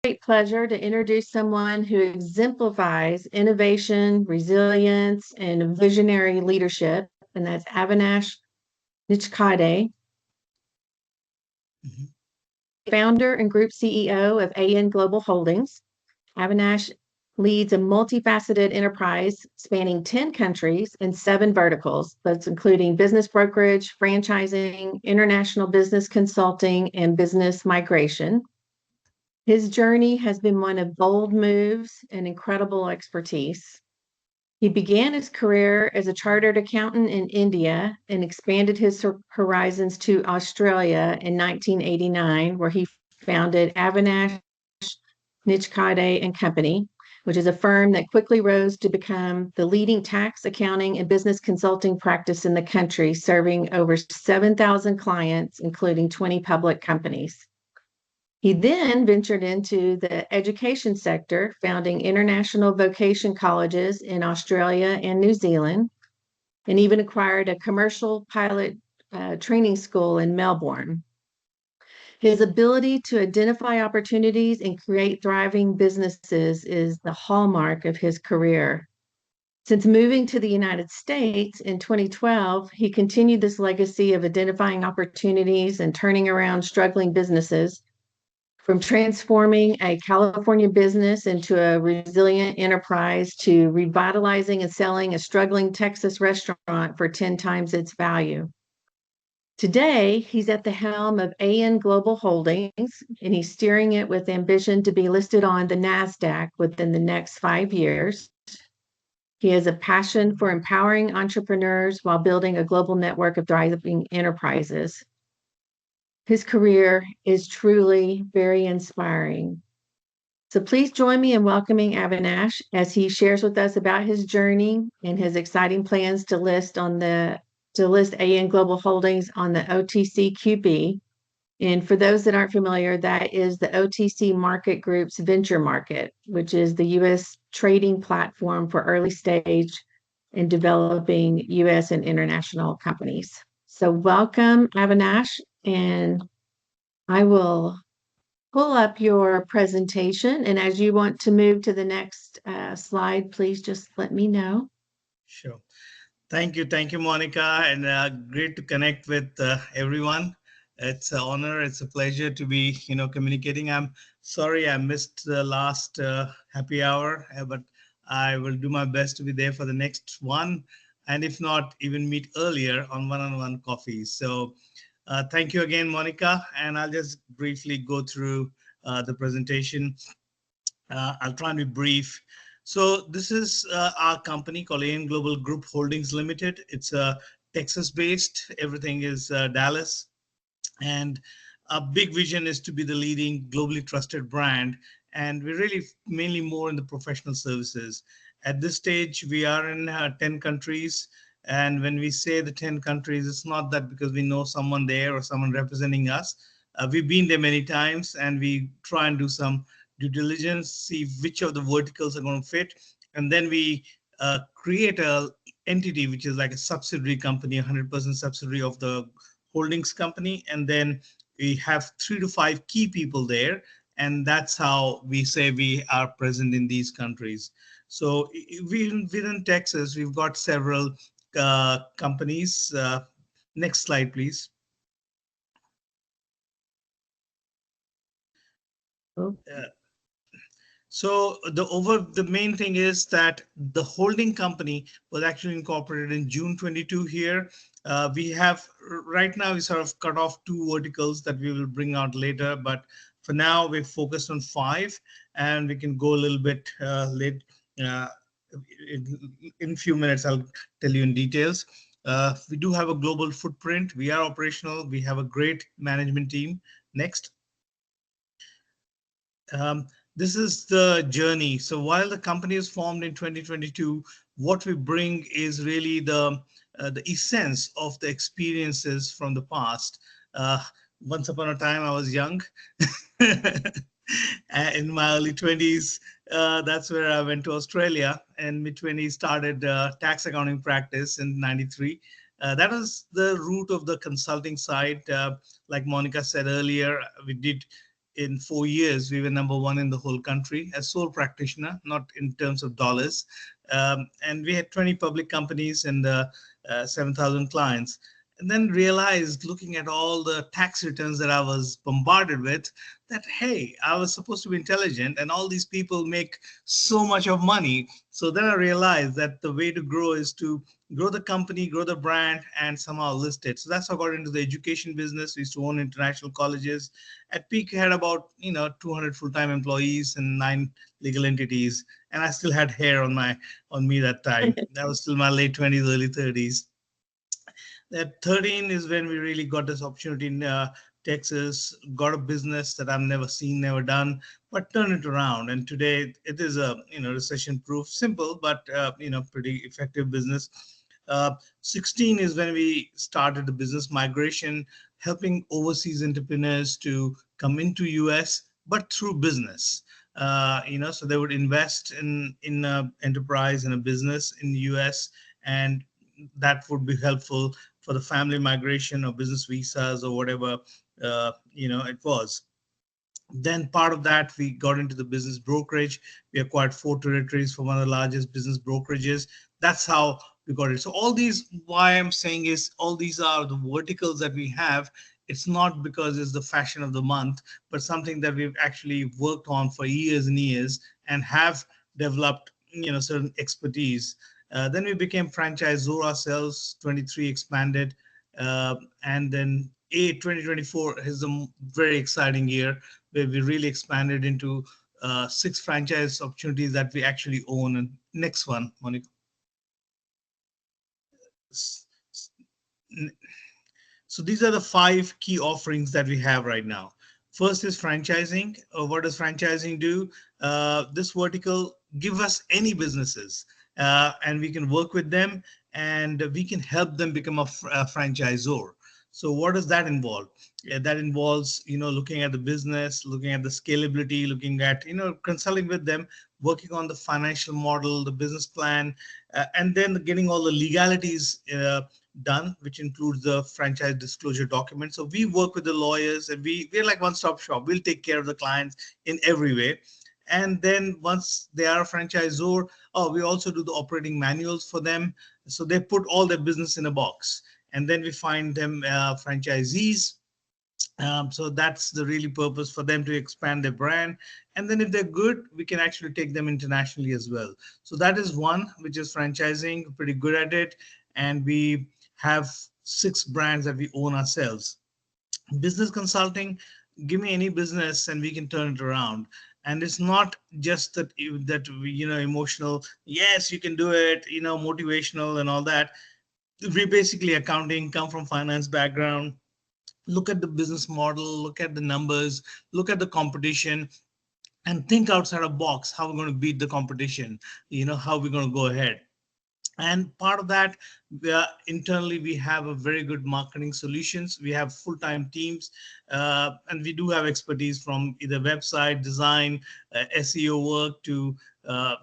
great pleasure to introduce someone who exemplifies innovation, resilience, and visionary leadership, and that's Avinash Nichkawde, Mhm. founder and group CEO of AN Global Holdings. Avinash leads a multifaceted enterprise spanning 10 countries and 7 verticals, that's including business brokerage, franchising, international business consulting, and business migration. His journey has been one of bold moves and incredible expertise. He began his career as a chartered accountant in India and expanded his horizons to Australia in 1989, where he founded Avinash Nichkawde and Company, which is a firm that quickly rose to become the leading tax, accounting, and business consulting practice in the country, serving over 7,000 clients, including 20 public companies. He then ventured into the education sector, founding international vocation colleges in Australia and New Zealand, and even acquired a commercial pilot training school in Melbourne. His ability to identify opportunities and create thriving businesses is the hallmark of his career. Since moving to the United States in 2012, he continued this legacy of identifying opportunities and turning around struggling businesses, from transforming a California business into a resilient enterprise to revitalizing and selling a struggling Texas restaurant for 10 times its value. Today, he's at the helm of AN Global Holdings, and he's steering it with ambition to be listed on the NASDAQ within the next 5 years. He has a passion for empowering entrepreneurs while building a global network of thriving enterprises. His career is truly very inspiring. So please join me in welcoming Avinash as he shares with us about his journey and his exciting plans to list AN Global Holdings on the OTCQB. And for those that aren't familiar, that is the OTC Market Group's venture market, which is the U.S. trading platform for early stage and developing U.S. and international companies. So welcome, Avinash, and I will pull up your presentation. And as you want to move to the next slide, please just let me know. Sure. Thank you, Monica, and great to connect with everyone. It's an honor. It's a pleasure to be, communicating. I'm sorry I missed the last happy hour, but I will do my best to be there for the next one, and if not, even meet earlier on one-on-one coffees. So, thank you again, Monica, and I'll just briefly go through the presentation. I'll try and be brief. So this is our company called AN Global Group Holdings Limited. It's Texas-based. Everything is Dallas. And our big vision is to be the leading globally trusted brand. And we're really mainly more in the professional services. At this stage, we are in 10 countries. And when we say the 10 countries, it's not that because we know someone there or someone representing us. We've been there many times, and we try and do some due diligence, see which of the verticals are going to fit, and then we create a entity which is like a subsidiary company, 100% subsidiary of the holdings company, and then we have 3 to 5 key people there, and that's how we say we are present in these countries. So within Texas, we've got several companies. Next slide, please. Oh. So the main thing is that the holding company was actually incorporated in June 22 here. We have right now we sort of cut off 2 verticals that we will bring out later, but for now we're focused on 5, and we can go a little bit late. In a few minutes, I'll tell you in details. We do have a global footprint. We are operational. We have a great management team. Next. This is the journey. So while the company is formed in 2022, what we bring is really the essence of the experiences from the past. Once upon a time, I was young. In my early 20s, that's where I went to Australia, and mid-20s started tax accounting practice in 93. That was the root of the consulting side. Like Monica said earlier, we did in 4 years, we were number one in the whole country as sole practitioner, not in terms of dollars. And we had 20 public companies and 7,000 clients. And then realized, looking at all the tax returns that I was bombarded with, that hey, I was supposed to be intelligent, and all these people make so much of money. So then I realized that the way to grow is to grow the company, grow the brand, and somehow list it. So that's how I got into the education business. We used to own international colleges. At peak, we had about 200 full-time employees and 9 legal entities, and I still had hair on me that time. That was still my late 20s, early 30s. At 13 is when we really got this opportunity in Texas, got a business that I've never seen, never done, but turned it around. And today it is a recession proof, simple, but pretty effective business. 16 is when we started the business migration, helping overseas entrepreneurs to come into US, but through business. So they would invest in a enterprise in a business in the US, and that would be helpful for the family migration or business visas or whatever it was. Then part of that, we got into the business brokerage. We acquired 4 territories for one of the largest business brokerages. That's how we got it. So all these, why I'm saying is, all these are the verticals that we have. It's not because it's the fashion of the month, but something that we've actually worked on for years and years and have developed certain expertise. Then we became franchisor ourselves. 23 expanded, and then 2024 is a very exciting year where we really expanded into 6 franchise opportunities that we actually own. And next one, Monica. So these are the 5 key offerings that we have right now. First is franchising. What does franchising do? This vertical give us any businesses, and we can work with them, and we can help them become a franchisor. So what does that involve? That involves, looking at the business, looking at the scalability, looking at, consulting with them, working on the financial model, the business plan, and then getting all the legalities done, which includes the franchise disclosure document. So we work with the lawyers, and we're like one-stop shop. We'll take care of the clients in every way. And then once they are a franchisor, we also do the operating manuals for them. So they put all their business in a box. And then we find them franchisees. So that's the really purpose for them to expand their brand. And then if they're good, we can actually take them internationally as well. So that is one, which is franchising, pretty good at it. And we have 6 brands that we own ourselves. Business consulting, give me any business and we can turn it around. And it's not just that we, emotional, yes, you can do it, motivational and all that. We basically accounting, come from finance background, look at the business model, look at the numbers, look at the competition, and think outside a box how we're going to beat the competition, how we're going to go ahead. And part of that, internally, we have a very good marketing solutions. We have full-time teams, and we do have expertise from either website design, SEO work to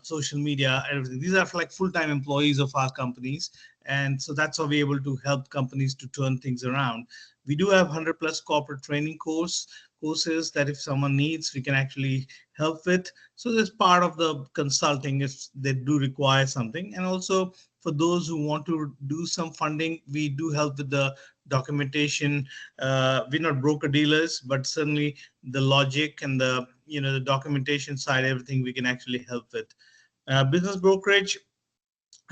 social media, everything. These are like full-time employees of our companies. And so that's how we're able to help companies to turn things around. We do have 100 plus corporate training courses that if someone needs, we can actually help with. So there's part of the consulting if they do require something. And also for those who want to do some funding, we do help with the documentation. We're not broker dealers, but certainly the logic and the documentation side, everything we can actually help with. Business brokerage,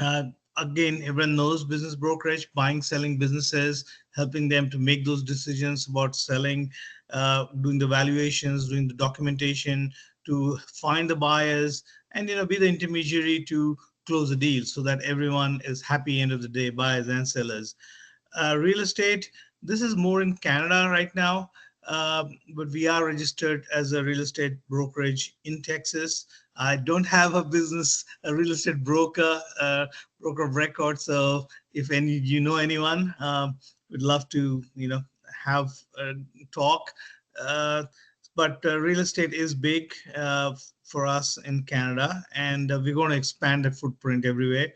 uh, again, everyone knows business brokerage, buying, selling businesses, helping them to make those decisions about selling, doing the valuations, doing the documentation, to find the buyers, and be the intermediary to close the deal so that everyone is happy end of the day, buyers and sellers. Real estate, this is more in Canada right now, but we are registered as a real estate brokerage in Texas. I don't have a real estate broker of record. So if you know anyone, we'd love to have a talk. But real estate is big for us in Canada, and we're going to expand the footprint everywhere.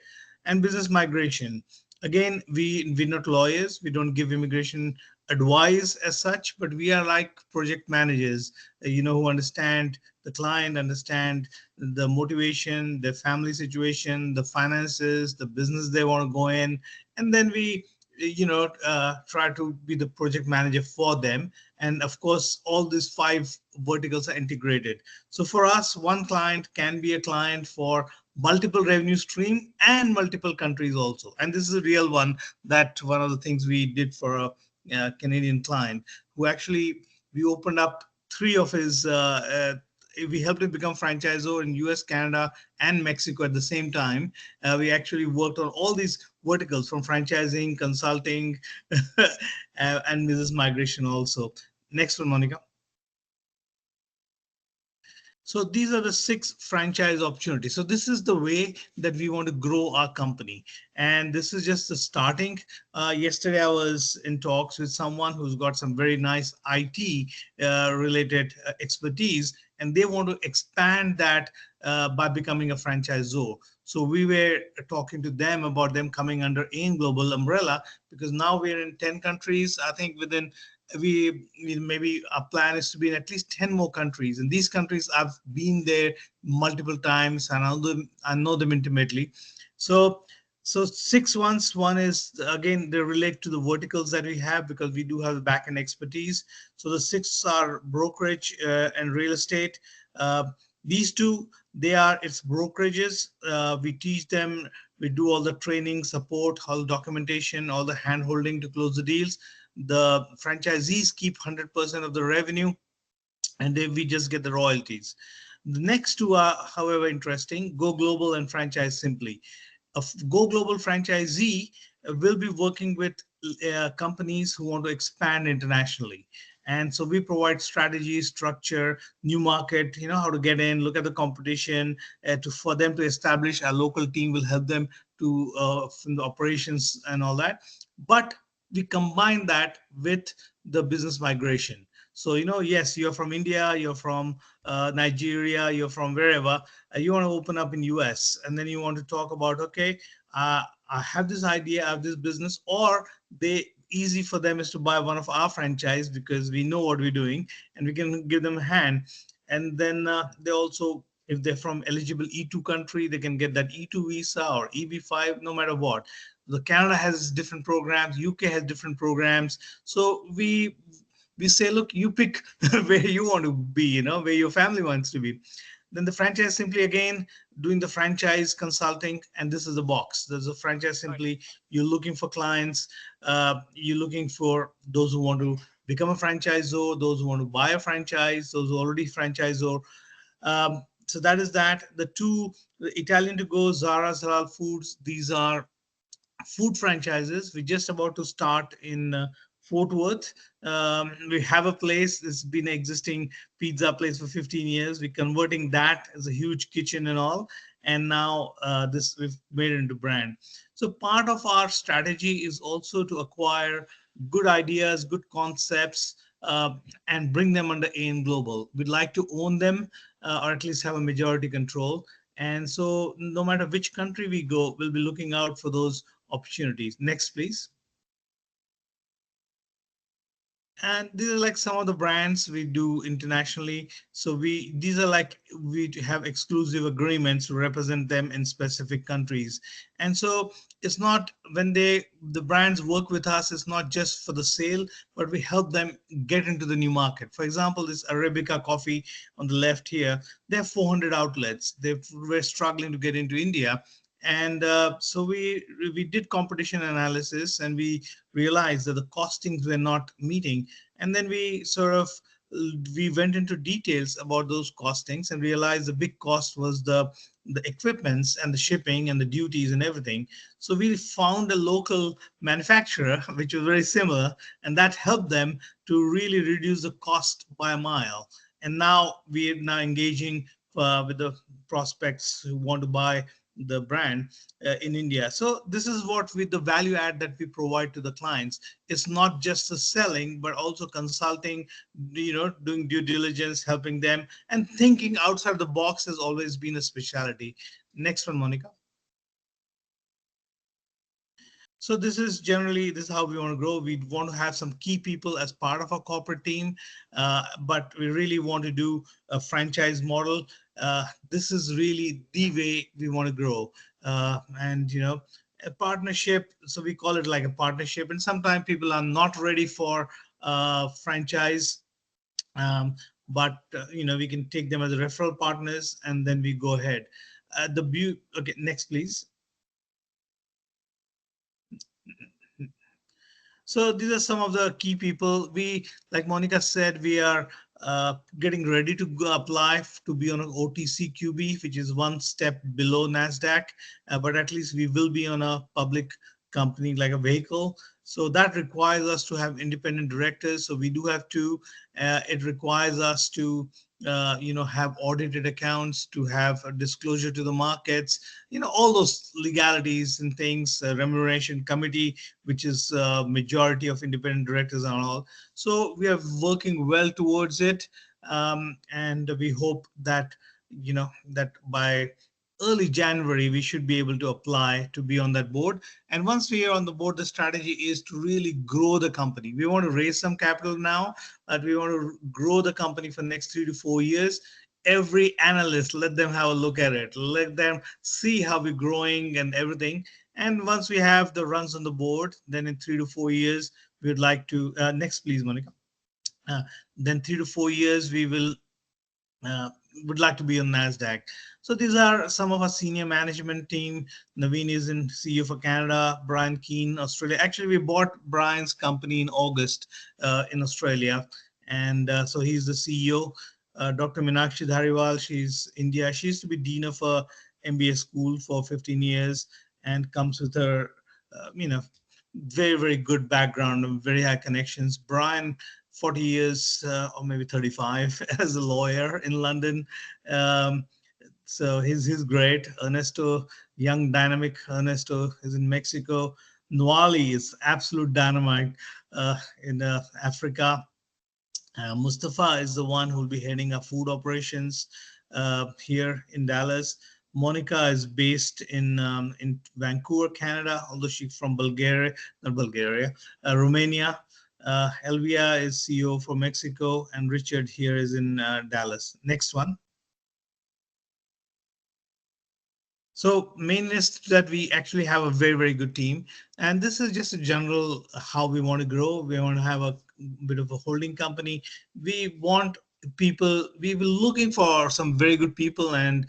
And business migration. Again, we're not lawyers. We don't give immigration advise as such, but we are like project managers, who understand the client, understand the motivation, the family situation, the finances, the business they want to go in, and then we, try to be the project manager for them. And of course, all these five verticals are integrated. So for us, one client can be a client for multiple revenue stream and multiple countries also. And this is a real one, that one of the things we did for a Canadian client, who actually we opened up three of his. We helped him become franchisor in US, Canada, and Mexico at the same time. We actually worked on all these verticals, from franchising, consulting, and business migration also. Next one, Monica. So these are the six franchise opportunities. So this is the way that we want to grow our company. And this is just the starting. Yesterday, I was in talks with someone who's got some very nice IT related expertise, and they want to expand that by becoming a franchisor. So we were talking to them about them coming under AIM Global umbrella, because now we're in 10 countries. I think within maybe our plan is to be in at least 10 more countries, and these countries I've been there multiple times, and I know them intimately. So so six ones. One is, again, they relate to the verticals that we have, because we do have the back end expertise. So the six are brokerage and real estate. These two, it's brokerages. We teach them, we do all the training, support, all the documentation, all the hand holding to close the deals. The franchisees keep 100% of the revenue, and we just get the royalties. The next two are, however, interesting: Go Global and Franchise Simply. A Go Global franchisee will be working with companies who want to expand internationally. And so we provide strategy, structure, new market, how to get in, look at the competition, for them to establish. A local team will help them to from the operations and all that. But we combine that with the business migration. So, yes, you're from India, you're from Nigeria, you're from wherever, you want to open up in US, and then you want to talk about, okay, I have this idea, I have this business, or they easy for them is to buy one of our franchise, because we know what we're doing and we can give them a hand. And then they also, if they're from eligible E2 country, they can get that E2 visa or EB5, no matter what. The Canada has different programs, UK has different programs. So we say, look, you pick where you want to be, where your family wants to be. Then the franchise simply, again, doing the franchise consulting, and this is the box. There's a franchise simply. You're looking for clients. You're looking for those who want to become a franchisor, those who want to buy a franchise, those who already franchisor. So that is that. The two, the Italian to go, Zara, Halal Foods. These are food franchises. We're just about to start in Fort Worth. We have a place. It's been an existing pizza place for 15 years. We're converting that as a huge kitchen and all. And now this we've made it into brand. So part of our strategy is also to acquire good ideas, good concepts, and bring them under AIM Global. We'd like to own them, or at least have a majority control. And so no matter which country we go, we'll be looking out for those opportunities. Next, please. And these are like some of the brands we do internationally. So these are like, we have exclusive agreements to represent them in specific countries. And so it's not, when the brands work with us, it's not just for the sale, but we help them get into the new market. For example, this Arabica coffee on the left here, they have 400 outlets. They were struggling to get into India. And so we did competition analysis, and we realized that the costings were not meeting. And then we went into details about those costings and realized the big cost was the equipments and the shipping and the duties and everything. So we found a local manufacturer which was very similar, and that helped them to really reduce the cost by a mile. And now we are now engaging with the prospects who want to buy the brand in India. So this is what with the value add that we provide to the clients. It's not just the selling, but also consulting, doing due diligence, helping them, and thinking outside the box has always been a specialty. Next one, Monica. So this is how we want to grow. We want to have some key people as part of our corporate team, but we really want to do a franchise model. This is really the way we want to grow, and a partnership. So we call it like a partnership, and sometimes people are not ready for franchise, um, but we can take them as referral partners, and then we go ahead. Okay, next please. So these are some of the key people. Like Monica said, we are getting ready to go apply to be on an OTC QB, which is one step below Nasdaq, but at least we will be on a public company like a vehicle. So that requires us to have independent directors. So we do have two. It requires us to have audited accounts, to have a disclosure to the markets, all those legalities and things, remuneration committee, which is majority of independent directors and all. So we are working well towards it, and we hope that that by early January we should be able to apply to be on that board. And once we are on the board, the strategy is to really grow the company. We want to raise some capital now, but we want to grow the company for the next 3 to 4 years. Every analyst, let them have a look at it. Let them see how we're growing and everything. And once we have the runs on the board, then in 3 to 4 years, we would like to, next please, Monica. Uh, then 3 to 4 years, we will uh, would like to be on Nasdaq. So these are some of our senior management team. Naveen is in CEO for Canada. Brian Keane, Australia. Actually, we bought Brian's company in August in Australia, and so he's the CEO. Dr. Meenakshi Dhariwal, she's India. She used to be dean of a MBA school for 15 years and comes with her, very, very good background and very high connections. Brian, 40 years or maybe 35 as a lawyer in London. Um, so he's great. Ernesto, young, dynamic Ernesto is in Mexico. Nwali is absolute dynamite in Africa. Mustafa is the one who will be heading our food operations here in Dallas. Monica is based in Vancouver, Canada, although she's from Bulgaria, not Bulgaria, Romania. Elvia is CEO for Mexico, and Richard here is in Dallas. Next one. So main is that we actually have a very, very good team. And this is just a general how we want to grow. We want to have a bit of a holding company. We want people, we were looking for some very good people, and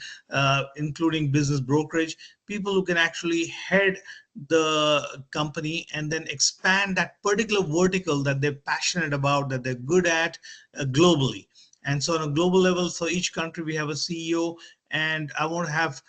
including business brokerage, people who can actually head the company and then expand that particular vertical that they're passionate about, that they're good at globally. And so on a global level, for each country, we have a CEO, and I want to have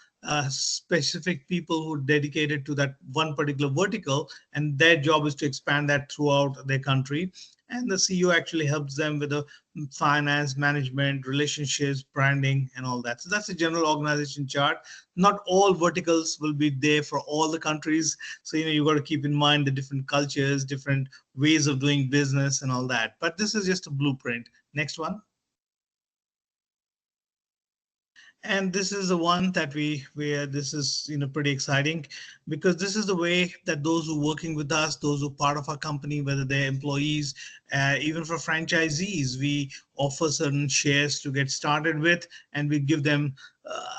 specific people who are dedicated to that one particular vertical, and their job is to expand that throughout their country. And the CEO actually helps them with the finance, management, relationships, branding, and all that. So that's a general organization chart. Not all verticals will be there for all the countries. So, you got to keep in mind the different cultures, different ways of doing business, and all that. But this is just a blueprint. Next one. And this is the one that this is pretty exciting, because this is the way that those who are working with us, those who are part of our company, whether they're employees, even for franchisees, we offer certain shares to get started with, and we give them,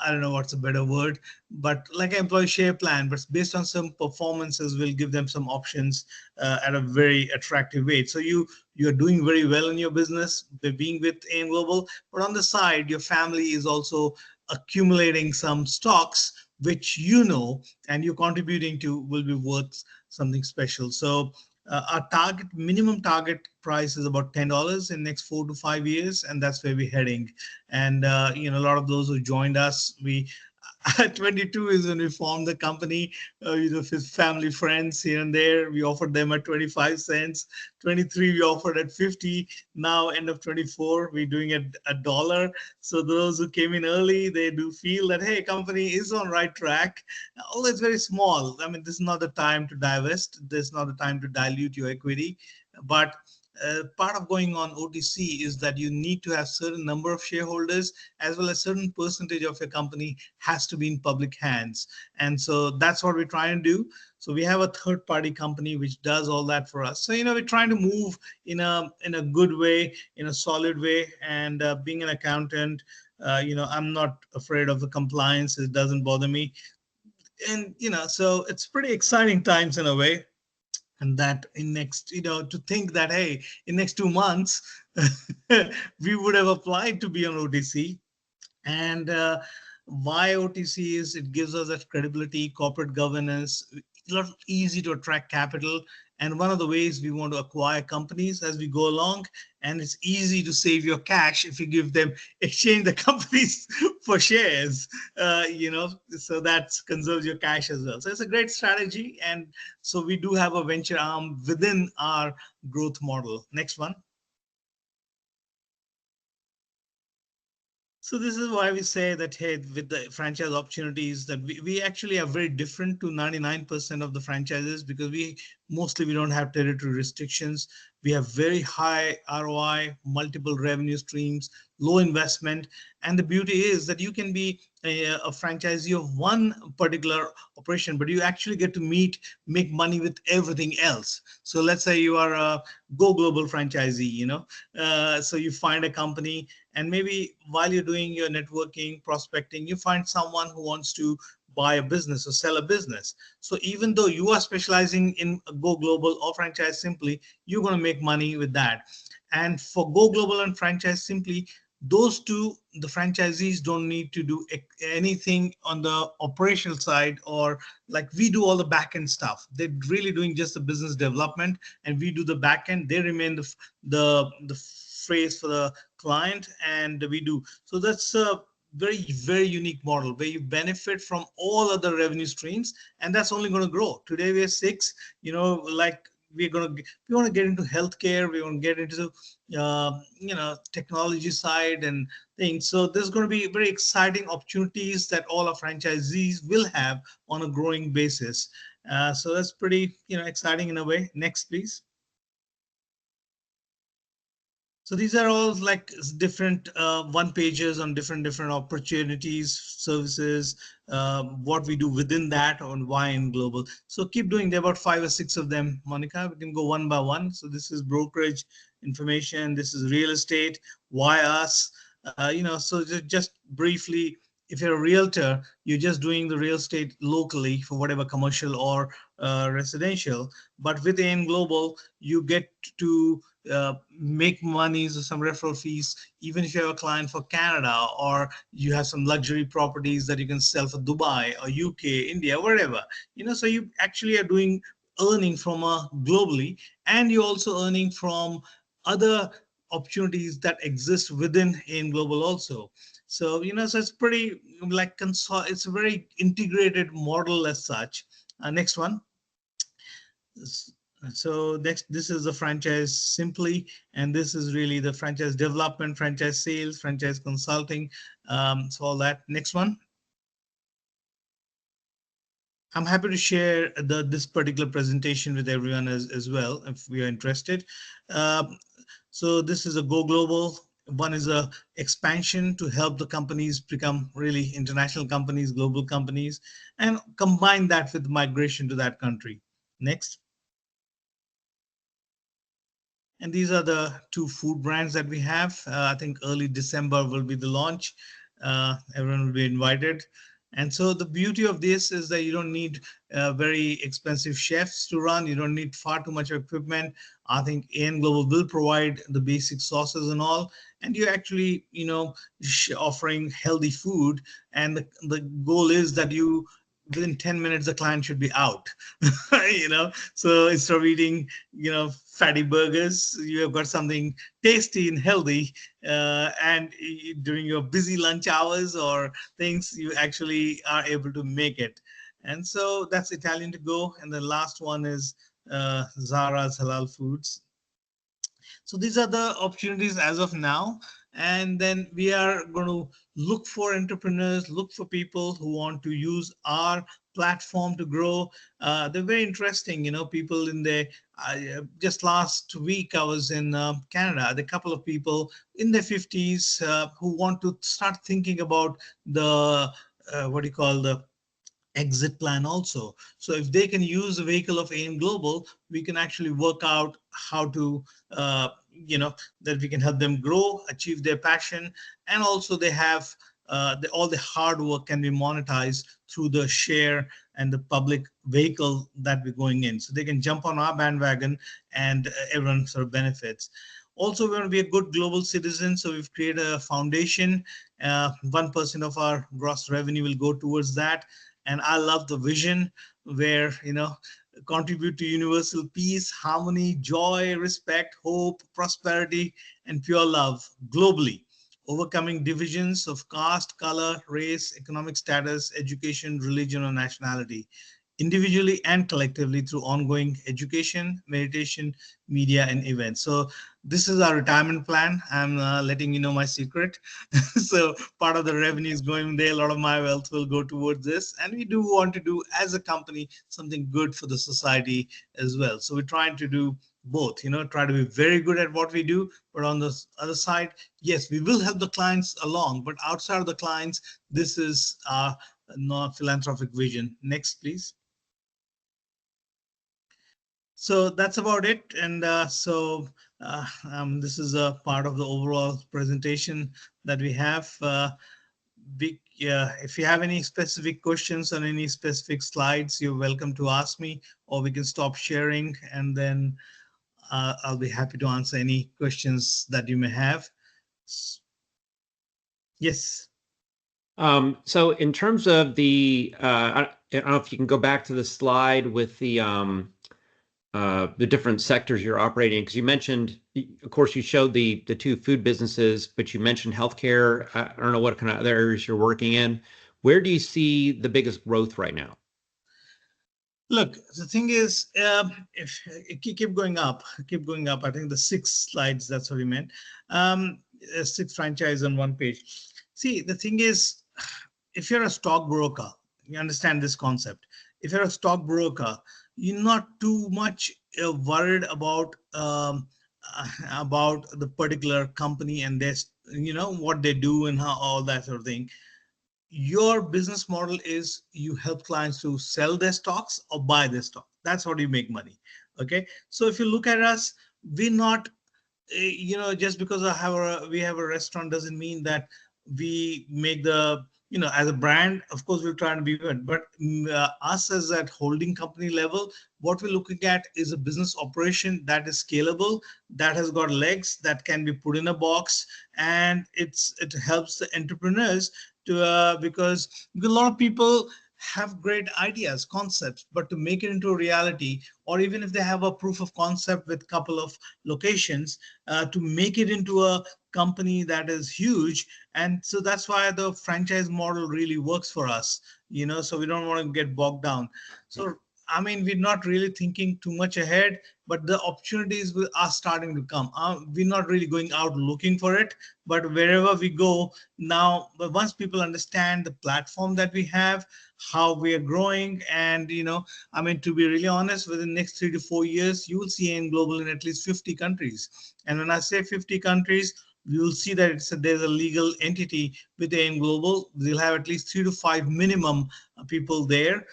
I don't know what's a better word, but like an employee share plan, but based on some performances, we'll give them some options at a very attractive rate. So you're doing very well in your business by being with AM Global, but on the side, your family is also accumulating some stocks, which and you're contributing to, will be worth something special. So our minimum target price is about $10 in next 4 to 5 years, and that's where we're heading. And a lot of those who joined us, we at 22 is when we formed the company, with family, friends here and there. We offered them at 25 cents. 23, we offered at 50. Now, end of 24, we're doing it a dollar. So those who came in early, they do feel that, hey, company is on right track. Although it's very small. I mean, this is not the time to divest. This is not the time to dilute your equity. But part of going on OTC is that you need to have certain number of shareholders, as well as certain percentage of your company has to be in public hands. And so that's what we're trying to do. So we have a third party company which does all that for us. So we're trying to move in a good way, in a solid way. And being an accountant, I'm not afraid of the compliance. It doesn't bother me. And so it's pretty exciting times in a way. And that in next, to think that, hey, in next 2 months we would have applied to be on OTC. And why OTC is, it gives us that credibility, corporate governance, a lot easy to attract capital. And one of the ways we want to acquire companies as we go along, and it's easy to save your cash if you give them, exchange the companies for shares, so that conserves your cash as well. So it's a great strategy. And so we do have a venture arm within our growth model. Next one. So this is why we say that, hey, with the franchise opportunities, that we actually are very different to 99% of the franchises, because we don't have territory restrictions. We have very high ROI, multiple revenue streams, low investment. And the beauty is that you can be a franchisee of one particular operation, but you actually get to make money with everything else. So let's say you are a Go Global franchisee, so you find a company, and maybe while you're doing your networking, prospecting, you find someone who wants to buy a business or sell a business. So even though you are specializing in Go Global or Franchise Simply, you're going to make money with that. And for Go Global and Franchise Simply, those two, the franchisees don't need to do anything on the operational side, or like we do all the back end stuff. They're really doing just the business development, and we do the back end. They remain the phrase for the client, and we do. So that's a very, very unique model where you benefit from all other revenue streams, and that's only going to grow. Today we are six, like we want to get into healthcare, we want to get into technology side and things. So there's going to be very exciting opportunities that all our franchisees will have on a growing basis. So that's pretty exciting in a way. Next, please. So these are all like different one pages on different opportunities, services, what we do within that, on why in global. So keep doing. There are about 5 or 6 of them, Monica. We can go one by one. So this is brokerage information. This is real estate. Why us? So just briefly, if you're a realtor, you're just doing the real estate locally for whatever commercial or residential. But with AN Global, you get to make money, so some referral fees, even if you have a client for Canada, or you have some luxury properties that you can sell for Dubai or UK, India, wherever. So you actually are earning from globally, and you're also earning from other opportunities that exist within AN Global also. So so it's pretty like it's a very integrated model as such. Next one. So next, this is the franchise simply, and this is really the franchise development, franchise sales, franchise consulting. So all that. Next one. I'm happy to share this particular presentation with everyone as well, if we are interested. So this is a Go Global. One is a expansion to help the companies become really international companies, global companies, and combine that with migration to that country. Next. And these are the 2 food brands that we have. I think early December will be the launch. Everyone will be invited. And so the beauty of this is that you don't need very expensive chefs to run. You don't need far too much equipment. I think AN Global will provide the basic sauces and all. And you're actually, offering healthy food. And the goal is that within 10 minutes, the client should be out. So instead of eating, fatty burgers, you have got something tasty and healthy. And during your busy lunch hours or things, you actually are able to make it. And so that's Italian to go. And the last one is Zara's Halal Foods. So these are the opportunities as of now. And then we are going to look for entrepreneurs, look for people who want to use our platform to grow. They're very interesting, people in there. Just last week, I was in Canada. There are a couple of people in their 50s who want to start thinking about the what do you call the exit plan also. So if they can use the vehicle of AIM Global, we can actually work out how to, that we can help them grow, achieve their passion, and also they have all the hard work can be monetized through the share and the public vehicle that we're going in. So they can jump on our bandwagon and everyone sort of benefits. Also, we want to be a good global citizen. So we've created a foundation. 1% of our gross revenue will go towards that. And I love the vision where, contribute to universal peace, harmony, joy, respect, hope, prosperity, and pure love globally, overcoming divisions of caste, color, race, economic status, education, religion, or nationality, individually and collectively through ongoing education, meditation, media, and events. So this is our retirement plan. I'm letting you know my secret. So part of the revenue is going there. A lot of my wealth will go towards this. And we do want to do, as a company, something good for the society as well. So we're trying to do both, try to be very good at what we do. But on the other side, yes, we will help the clients along. But outside of the clients, this is our philanthropic vision. Next, please. So that's about it. And this is a part of the overall presentation that we have. If you have any specific questions on any specific slides, you're welcome to ask me, or we can stop sharing, and then I'll be happy to answer any questions that you may have. Yes. So in terms of I don't know if you can go back to the slide with the different sectors you're operating in, because you mentioned, of course, you showed the two food businesses, but you mentioned healthcare. I don't know what kind of other areas you're working in. Where do you see the biggest growth right now? Look, the thing is, if you keep going up, I think the 6 slides, that's what we meant. 6 franchise on one page. See, the thing is, if you're a stockbroker, you understand this concept. If you're a stockbroker, you're not too much worried about the particular company and their, what they do and how all that sort of thing. Your business model is you help clients to sell their stocks or buy their stock. That's how you make money. Okay. So if you look at us, we're not, just because we have a restaurant doesn't mean that we make the, as a brand, of course, we're trying to be good, but us as at holding company level, what we're looking at is a business operation that is scalable, that has got legs, that can be put in a box, and it helps the entrepreneurs to because a lot of people have great ideas, concepts, but to make it into a reality, or even if they have a proof of concept with a couple of locations, to make it into a company that is huge. And so that's why the franchise model really works for us, so we don't want to get bogged down. So I mean, we're not really thinking too much ahead, but the opportunities are starting to come. We're not really going out looking for it, but wherever we go now, but once people understand the platform that we have, how we are growing, and I mean, to be really honest, within the next 3 to 4 years, you will see AIM Global in at least 50 countries. And when I say 50 countries, you'll see that there's a legal entity with AIM Global. We'll have at least 3 to 5 minimum people there,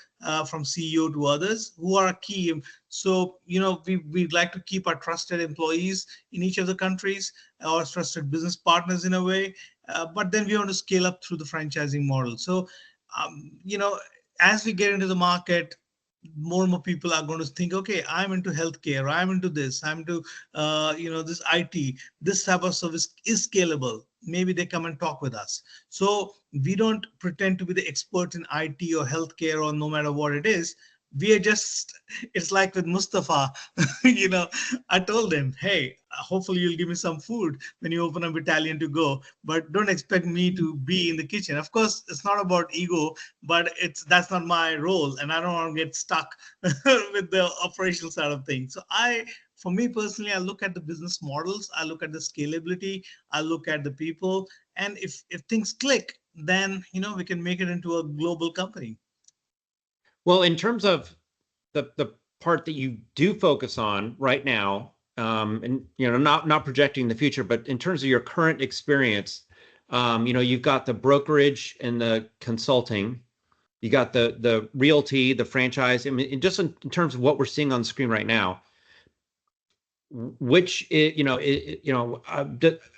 from CEO to others who are key. So, we'd like to keep our trusted employees in each of the countries, or trusted business partners in a way, but then we want to scale up through the franchising model. So, as we get into the market, more and more people are going to think, okay, I'm into healthcare, I'm into this, I'm into this IT, this type of service is scalable. Maybe they come and talk with us. So we don't pretend to be the expert in IT or healthcare, or no matter what it is. We are just, it's like with Mustafa, I told him, hey, hopefully you'll give me some food when you open up Italian to go, but don't expect me to be in the kitchen. Of course, it's not about ego, but that's not my role, and I don't want to get stuck with the operational side of things. So for me personally, I look at the business models, I look at the scalability, I look at the people, and if things click, then we can make it into a global company. Well, in terms of the part that you do focus on right now, and not projecting the future, but in terms of your current experience, you've got the brokerage and the consulting, you got the realty, the franchise. I mean, just in terms of what we're seeing on the screen right now, which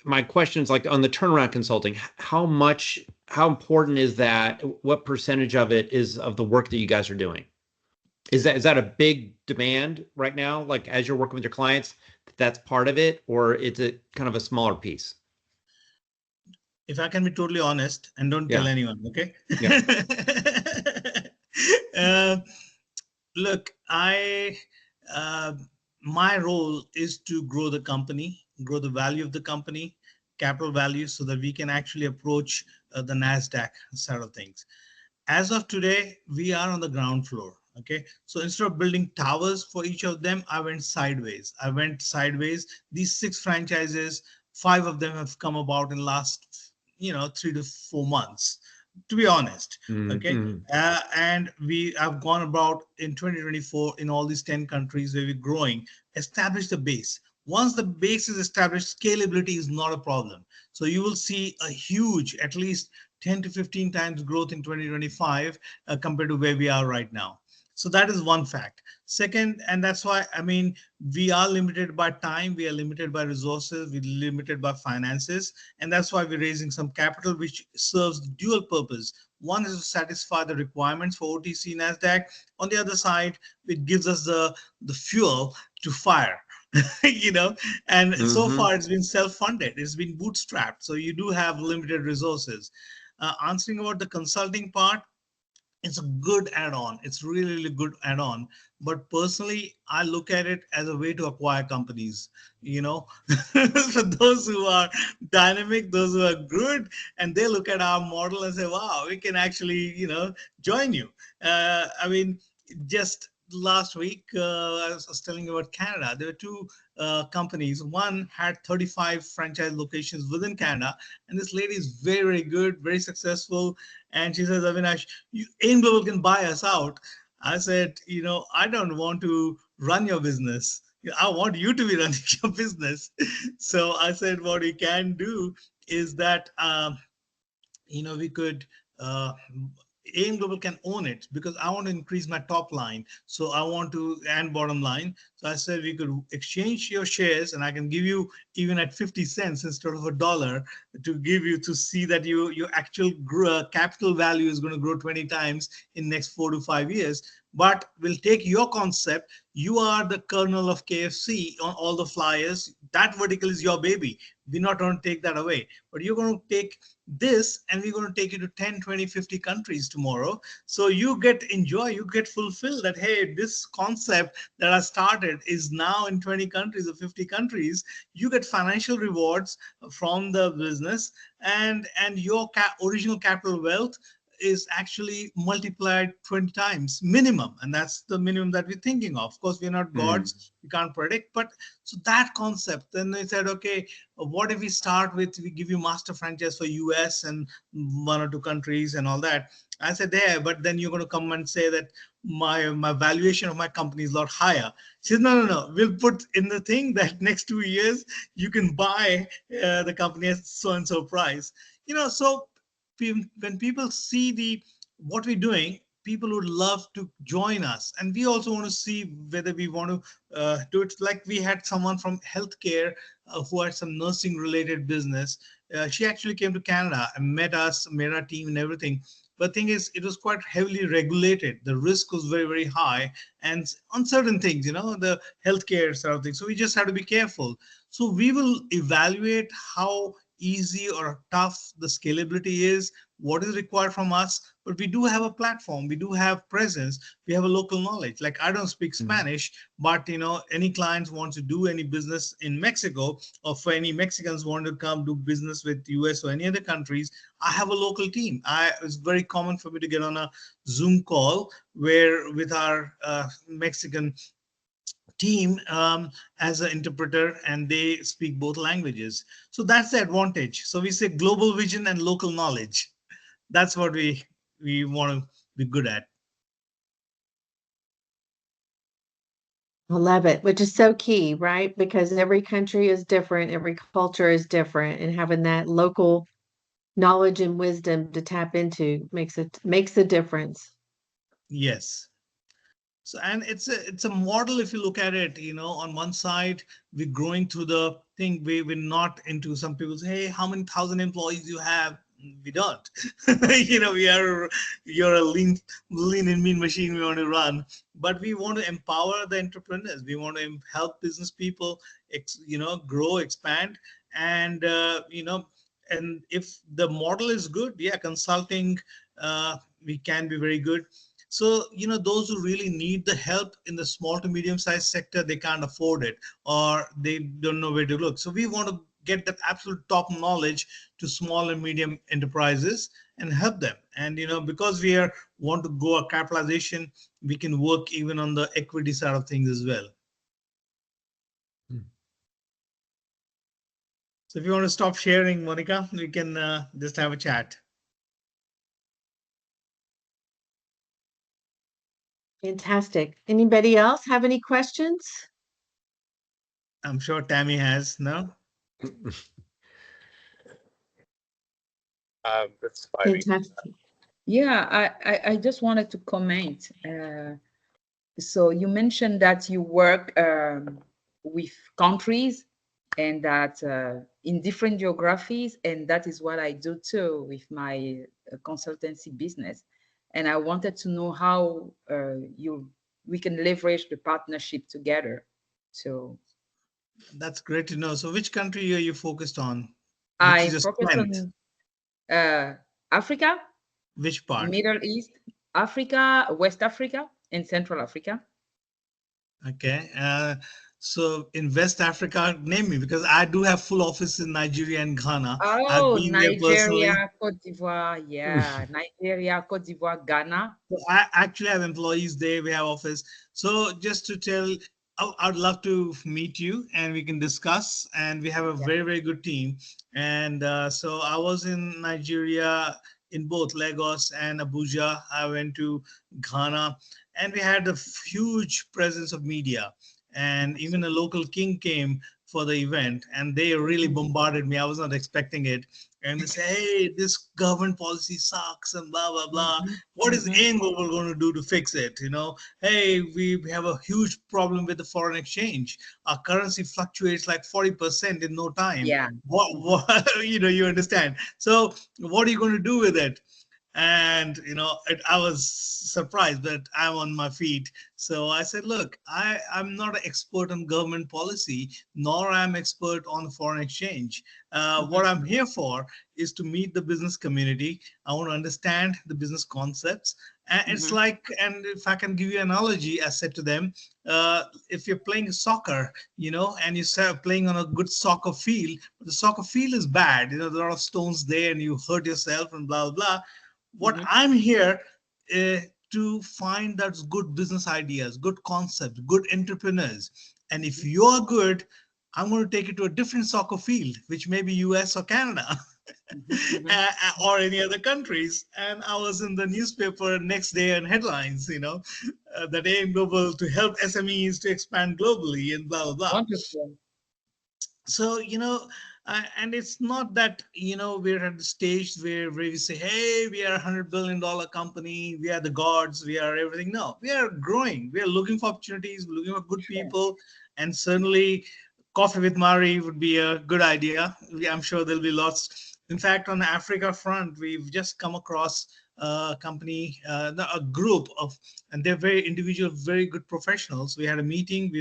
my question is, like, on the turnaround consulting, how important is that? What percentage of it is of the work that you guys are doing? Is that a big demand right now? Like, as you're working with your clients, that's part of it, or is it kind of a smaller piece? If I can be totally honest, and don't tell Yeah. anyone, okay? Yeah. uh, Look, uh, my role is to grow the company, grow the value of the company, capital value, so that we can actually approach the NASDAQ side of things. As of today, we are on the ground floor. Okay. So instead of building towers for each of them, I went sideways. These 6 franchises, 5 of them have come about in last, 3 to 4 months, to be honest. Okay. Mm-hmm. And we have gone about in 2024 in all these 10 countries where we're growing, establish the base. Once the base is established, scalability is not a problem. So you will see a huge, at least 10 to 15 times growth in 2025 compared to where we are right now. So that is one fact. Second, and that's why, I mean, we are limited by time, we are limited by resources, we're limited by finances, and that's why we're raising some capital which serves dual purpose. One is to satisfy the requirements for OTC NASDAQ. On the other side, it gives us the fuel to fire. And so Mm-hmm. far it's been self-funded, it's been bootstrapped, so you do have limited resources. Answering about the consulting part, it's a good add-on. It's really, really good add-on. But personally, I look at it as a way to acquire companies, for those who are dynamic, those who are good, and they look at our model and say, wow, we can actually, join you. I mean, just last week, I was telling you about Canada. There were two companies. One had 35 franchise locations within Canada, and this lady is very, very good, very successful. And she says, Avinash, AIM Global can buy us out. I said, I don't want to run your business. I want you to be running your business. So I said, what we can do is that, we could, AIM Global can own it, because I want to increase my top line. So I want to, and bottom line. So I said we could exchange your shares, and I can give you even at 50 cents instead of $1 to give you, to see that your actual capital value is going to grow 20 times in next 4 to 5 years. But we'll take your concept. You are the kernel of KFC on all the flyers. That vertical is your baby. We're not going to take that away, but you're going to take this, and we're going to take you to 10, 20, 50 countries tomorrow. So you get fulfilled that, hey, this concept that I started is now in 20 countries or 50 countries. You get financial rewards from the business, and your original capital wealth is actually multiplied 20 times minimum. And that's the minimum that we're thinking of. Of course, we're not gods, we can't predict, but so that concept. Then they said, okay, what if we start with, we give you master franchise for US and 1 or 2 countries and all that. I said, yeah, but then you're going to come and say that my valuation of my company is a lot higher. She said, no, we'll put in the thing that next 2 years you can buy the company at so and so price. So when people see what we're doing, people would love to join us, and we also want to see whether we want to do it. Like, we had someone from healthcare who had some nursing related business. She actually came to Canada and met us, met our team and everything. But the thing is, it was quite heavily regulated. The risk was very, very high, and on certain things, the healthcare sort of thing. So we just have to be careful. So we will evaluate how easy or tough the scalability is, what is required from us. But we do have a platform, we do have presence, we have a local knowledge. Like, I don't speak Spanish, but any clients want to do any business in Mexico, or for any Mexicans want to come do business with US or any other countries, I have a local team. It's very common for me to get on a Zoom call where with our Mexican team as an interpreter, and they speak both languages. So that's the advantage. So we say global vision and local knowledge. That's what we want to be good at. I love it, which is so key, right? Because every country is different, every culture is different, and having that local knowledge and wisdom to tap into makes a difference. Yes. So, and it's a model if you look at it, on one side, we're growing through the thing. We're not into some people say, hey, how many thousand employees you have? We don't. You're a lean and mean machine we want to run, but we want to empower the entrepreneurs. We want to help business people, grow, expand, and and if the model is good, yeah, consulting, we can be very good. So, those who really need the help in the small to medium sized sector, they can't afford it or they don't know where to look. So we want to get that absolute top knowledge to small and medium enterprises and help them. And, because we are want to go a capitalization, we can work even on the equity side of things as well. So if you want to stop sharing, Monica, we can just have a chat. Fantastic. Anybody else have any questions? I'm sure Tammy has, no? That's fine. Fantastic. Yeah, I just wanted to comment. So you mentioned that you work with countries and that in different geographies, and that is what I do too with my consultancy business. And I wanted to know how we can leverage the partnership together. So That's great to know. So which country are you focused on? Which is I your focus strength? on Africa, Which part? Middle East, Africa, West Africa, and Central Africa. Okay. So in West Africa, name me because I do have full office in Nigeria and Ghana. I've Oh, been there personally. Nigeria, Cote d'Ivoire. Yeah, Nigeria, Cote d'Ivoire, Ghana. So I actually have employees there. We have office. So just to tell, I'd love to meet you and we can discuss. And we have a Yeah. very, very good team. And so I was in Nigeria in both Lagos and Abuja. I went to Ghana and we had a huge presence of media. And even a local king came for the event and they really bombarded me. I was not expecting it. And they say, hey, this government policy sucks and blah, blah, blah. Mhm, What is mhm. AIM-Global going to do to fix it? Hey, we have a huge problem with the foreign exchange. Our currency fluctuates like 40% in no time. Yeah. What you understand. So what are you going to do with it? And I was surprised, but I'm on my feet. So I said, look, I'm not an expert on government policy, nor I'm expert on foreign exchange. What I'm here for is to meet the business community. I want to understand the business concepts. And it's Mhm, like, and if I can give you an analogy, I said to them, if you're playing soccer, and you start playing on a good soccer field, but the soccer field is bad, there are a lot of stones there and you hurt yourself and blah, blah, blah. What mhm, I'm here uh, to find that's good business ideas, good concepts, good entrepreneurs. And if you're good, I'm going to take you to a different soccer field, which may be US or Canada mhm, mhm. or any other countries. And I was in the newspaper next day and headlines, that aim global to help SMEs to expand globally and blah, blah, blah. Wonderful. So and it's not that we're at the stage where we say, hey, we are $100 billion company, we are the gods, we are everything. No, we are growing, we are looking for opportunities, we're looking for good Sure. people. And certainly coffee with Mari would be a good idea. I'm sure there'll be lots. In fact, on the Africa front, we've just come across a company, a group of, and they're very individual, very good professionals. We had a meeting,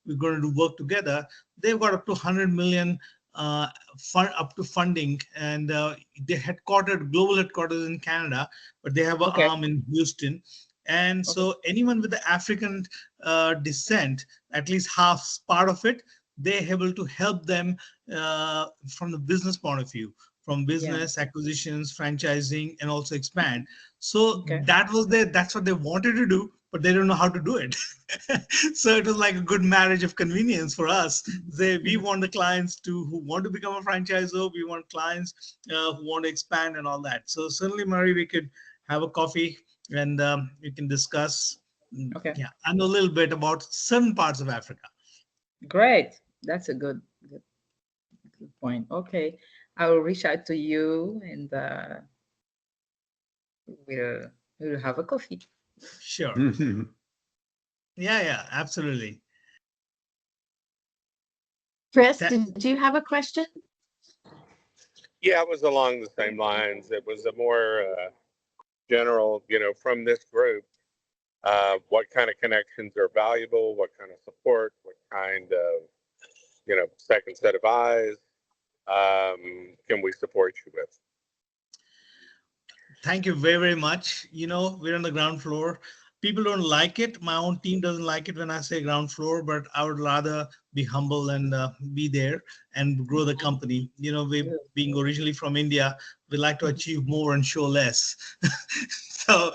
we're going to work together. They've got up to 100 million up to funding, and they headquartered, global headquarters in Canada, but they have an Okay. arm in Houston. And Okay. so anyone with the African descent, at least half part of it, they're able to help them from the business point of view, from Yeah. business acquisitions, franchising, and also expand. So Okay. that's what they wanted to do, but they don't know how to do it. So it was like a good marriage of convenience for us. We Mhm. want the clients who want to become a franchisor. We want clients who want to expand and all that. So certainly, Murray, we could have a coffee and we can discuss. Okay. Yeah, I know a little bit about certain parts of Africa. Great. That's a good point. Okay. I will reach out to you and we'll have a coffee. Sure. Yeah, absolutely. Chris, That, did you have a question? Yeah, it was along the same lines. It was a more general, from this group, what kind of connections are valuable, what kind of support, what kind of, second set of eyes can we support you with? Thank you very much. We're on the ground floor. People don't like it. My own team doesn't like it when I say ground floor, but I would rather be humble and be there and grow the company. We being originally from India, we like to achieve more and show less. So,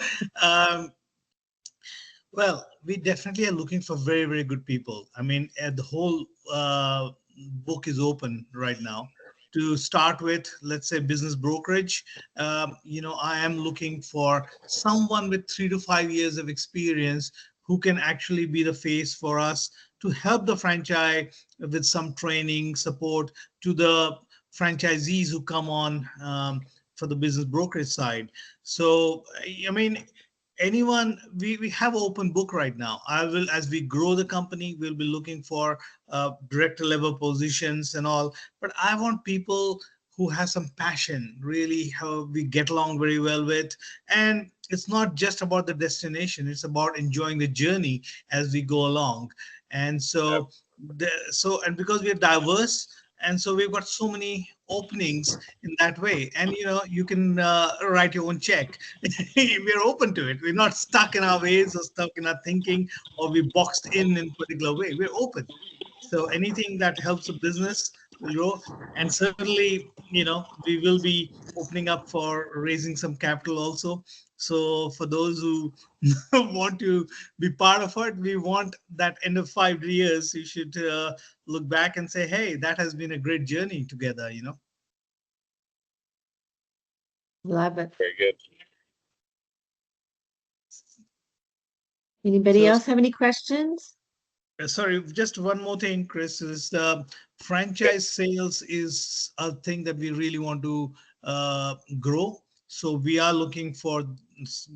well, we definitely are looking for very, very good people. I mean, the whole book is open right now. To start with, let's say business brokerage. I am looking for someone with 3 to 5 years of experience who can actually be the face for us to help the franchise with some training support to the franchisees who come on for the business brokerage side. So, I mean, anyone, we have open book right now. I will, as we grow the company, we'll be looking for director level positions and all, but I want people who have some passion, really how we get along very well with. And it's not just about the destination, it's about enjoying the journey as we go along. And so and because we are diverse, and so we've got so many openings in that way. And you can write your own check. We're open to it. We're not stuck in our ways or stuck in our thinking, or we boxed in particular way. We're open. So anything that helps a business will grow. And certainly, we will be opening up for raising some capital also. So for those who want to be part of it, we want that end of 5 years. You should look back and say, hey, that has been a great journey together. Love it. Very good. Anybody So, else have any questions? sorry, just one more thing, Chris, is franchise sales is a thing that we really want to grow. So we are looking for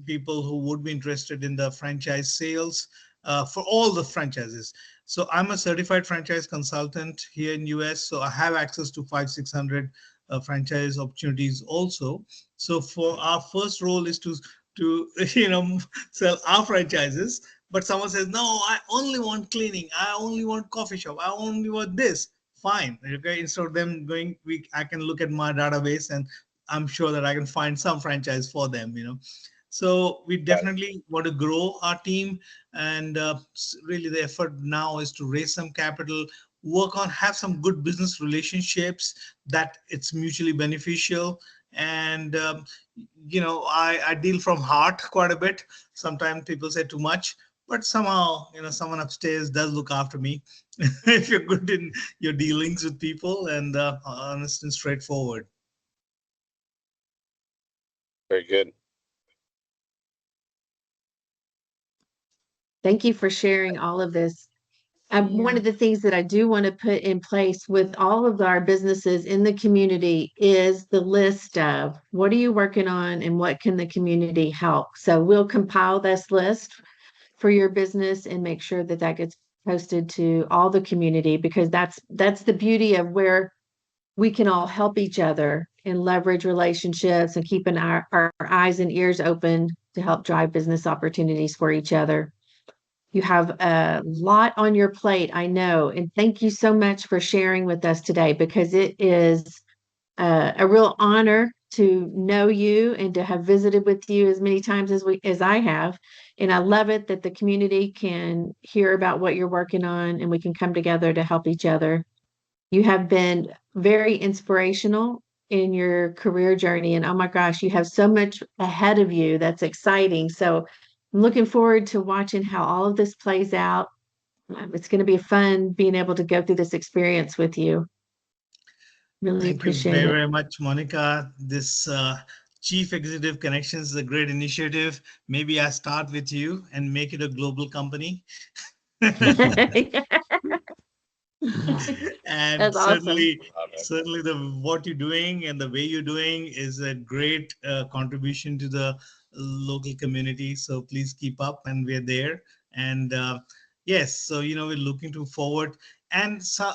people who would be interested in the franchise sales for all the franchises. So I'm a certified franchise consultant here in US. So I have access to 500-600 franchise opportunities also. So for our first role is to sell our franchises. But someone says, no, I only want cleaning. I only want coffee shop. I only want this. Fine. Okay. Instead of them going, I can look at my database and I'm sure that I can find some franchise for them. So we definitely want to grow our team. And really the effort now is to raise some capital, have some good business relationships that it's mutually beneficial. And, I deal from heart quite a bit. Sometimes people say too much, but somehow, someone upstairs does look after me. If you're good in your dealings with people and honest and straightforward. Very good. Thank you for sharing all of this. One of the things that I do want to put in place with all of our businesses in the community is the list of what are you working on and what can the community help. So we'll compile this list for your business and make sure that that gets posted to all the community, because that's the beauty of where we can all help each other and leverage relationships and keeping our eyes and ears open to help drive business opportunities for each other. You have a lot on your plate, I know, and thank you so much for sharing with us today, because it is a real honor to know you and to have visited with you as many times as I have. And I love it that the community can hear about what you're working on and we can come together to help each other. You have been very inspirational in your career journey, and oh my gosh, you have so much ahead of you that's exciting. So I'm looking forward to watching how all of this plays out. It's going to be fun being able to go through this experience with you. Really Thank you appreciate very, it. very much, Monica. This Chief Executive Connections is a great initiative. Maybe I start with you and make it a global company. And That's awesome. certainly the what you're doing and the way you're doing is a great contribution to the local community. So please keep up, and we're there. And yes, so we're looking to forward. And so,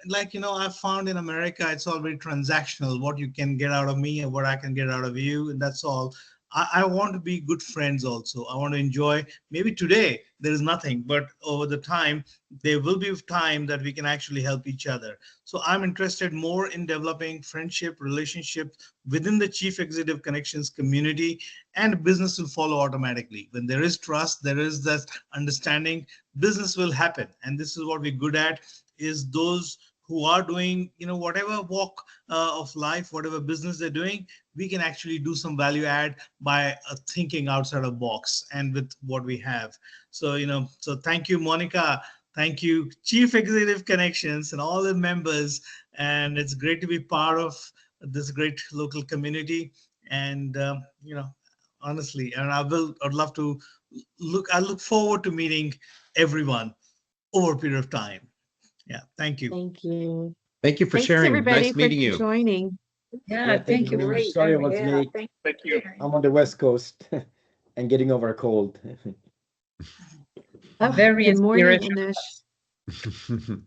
like I found in America, it's all very transactional. What you can get out of me and what I can get out of you, and that's all. I want to be good friends also. I want to enjoy. Maybe today there is nothing, but over the time there will be time that we can actually help each other. So I'm interested more in developing friendship, relationships within the Chief Executive Connections community, and business will follow automatically. When there is trust, there is that understanding, business will happen. And this is what we're good at, is those who are doing, whatever walk of life, whatever business they're doing, we can actually do some value add by thinking outside of box and with what we have. So, so thank you, Monica. Thank you, Chief Executive Connections and all the members. And it's great to be part of this great local community. And, honestly, and I'd love to I look forward to meeting everyone over a period of time. Yeah. Thank you. Thank you. Thank you for Thanks, sharing. everybody, Nice meeting for you. joining. Yeah, thank you. very much. Great. Sorry it was me. Thank you. I'm on the West Coast and getting over a cold. Oh, Very good morning, inspirational. Anish.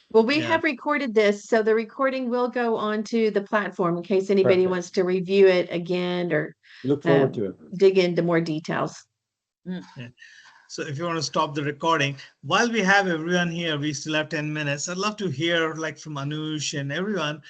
Well, we Yeah. have recorded this, so the recording will go onto the platform in case anybody Perfect. wants to review it again or Look forward to it. dig into more details. So if you want to stop the recording, while we have everyone here, we still have 10 minutes. I'd love to hear like from Anush and everyone,